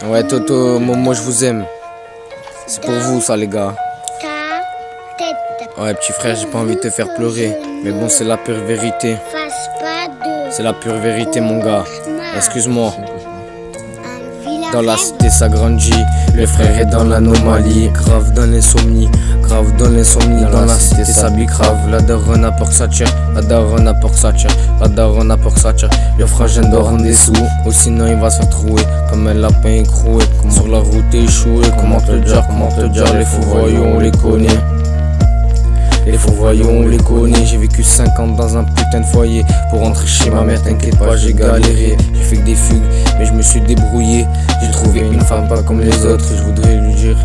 Ouais, Toto, moi je vous aime. C'est pour vous ça, les gars. Ouais, petit frère, j'ai pas envie de te faire pleurer. Mais bon, c'est la pure vérité. C'est la pure vérité, mon gars. Excuse-moi. Dans la cité, ça grandit. Le frère est dans l'anomalie. Grave dans l'insomnie. Grave dans l'insomnie. Dans la cité, ça bicrave. La daronne a peur que ça tire. La daronne a peur que ça tire. La daronne a peur que ça tire. Le frangin dort en dessous. Ou sinon, il va se faire trouer. Comme un lapin écroué. Sur la route échouée. Comment te dire, les faux voyons, on les connaît. Les faux voyons, on les connaît. J'ai vécu 5 ans dans un putain de foyer. Pour rentrer chez ma mère, t'inquiète pas, j'ai galéré. J'ai fait que des fugues, mais je me suis débrouillé. J'ai trouvé une femme pas comme les autres. Et je voudrais lui dire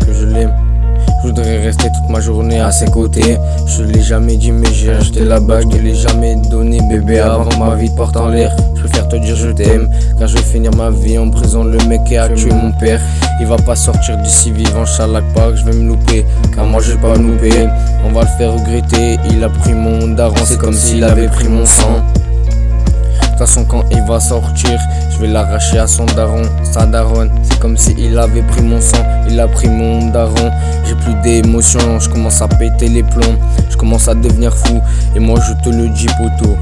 que je l'aime. Je voudrais rester toute ma journée à ses côtés. Je l'ai jamais dit, mais j'ai acheté la bague. Je te l'ai jamais donné, bébé, avant que ma vie porte en l'air. Je préfère te dire je t'aime, car je vais finir ma vie en prison. Le mec qui a tué mon père, il va pas sortir d'ici vivant. Chalak pas que je vais me louper, car moi je vais pas me louper. On va le faire regretter, il a pris mon daron. C'est comme s'il avait pris mon sang. De toute façon quand il va sortir, je vais l'arracher à son daron, sa daronne. C'est comme s'il avait pris mon sang, il a pris mon daron. J'ai plus d'émotions, je commence à péter les plombs. Je commence à devenir fou, et moi je te le dis poto.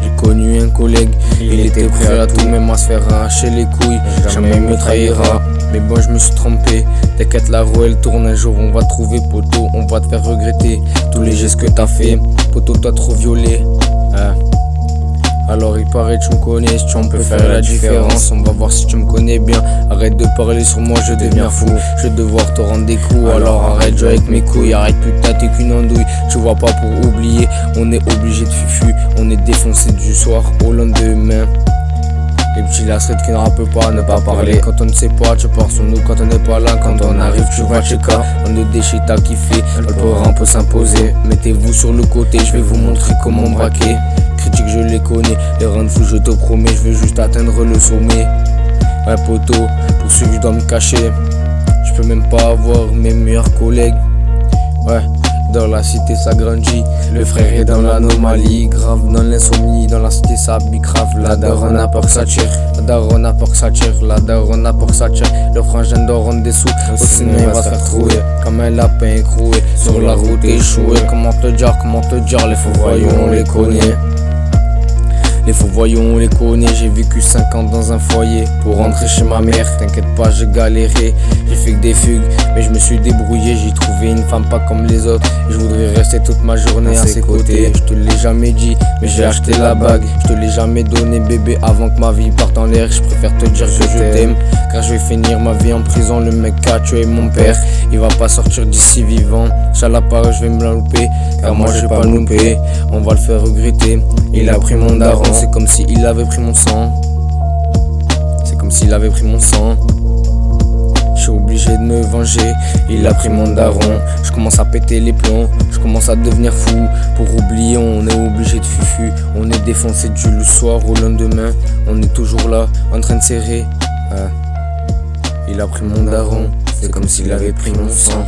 J'ai connu un collègue, il était prêt à tout, même à se faire arracher les couilles. Jamais il me trahira, mais bon je me suis trompé. T'inquiète, la roue elle tourne, un jour on va trouver poto. On va te faire regretter tous les gestes que t'as fait. Poto, toi trop violé. Alors il paraît que tu me connais, si tu en peux faire la différence. On va voir si tu me connais bien. Arrête de parler sur moi, je deviens fou. Je vais devoir te rendre des coups, alors arrête de jouer avec mes couilles. Arrête putain, t'es qu'une andouille. Tu vois pas pour oublier, on est obligé de fufu. On est défoncé du soir au lendemain. Les petits lassettes qui ne rappellent pas, ne pas parler. Quand on ne sait pas, tu pars sur nous. Quand on n'est pas là, quand on arrive, tu vas checker. On est des shit à kiffer, le pouvoir peut s'imposer. Mettez-vous sur le côté, je vais vous montrer comment braquer. Critiques, je les connais, les rendre fous, je te promets. Je veux juste atteindre le sommet. Ouais, poteau, pour suivre, je dois me cacher. Je peux même pas avoir mes meilleurs collègues. Ouais. Dans la cité ça grandit, le frère est dans l'anomalie. Grave dans l'insomnie, dans la cité ça bicrave. La daronne a peur que ça tire, la daronne a peur que ça tire, la daronne a peur que ça tire. Le frangin dort en dessous, sinon il va se faire trouer. Comme un lapin écroué, sur la route échouée. Comment te dire, les faux voyons on les connaît. Les faux voyons on les connaît, j'ai vécu 5 ans dans un foyer. Pour rentrer chez ma mère, t'inquiète pas j'ai galéré. J'ai fait que des fugues, mais je me suis débrouillé. J'ai trouvé une femme pas comme les autres. Et je voudrais rester toute ma journée à ses côtés. Je te l'ai jamais dit, mais j'ai acheté la bague. Je te l'ai jamais donné bébé, avant que ma vie parte en l'air. Je préfère te dire que je t'aime, car je vais finir ma vie en prison. Le mec qui a tué mon père, il va pas sortir d'ici vivant. Chalapa, je vais me la louper, car moi je vais pas me louper. On va le faire regretter, il a pris mon daron. C'est comme s'il avait pris mon sang. C'est comme s'il avait pris mon sang. Je suis obligé de me venger. Il a pris mon daron. Je commence à péter les plombs. Je commence à devenir fou. Pour oublier, on est obligé de fufu. On est défoncé du soir au lendemain. On est toujours là, en train de serrer. Il a pris mon daron. C'est comme s'il avait pris mon sang.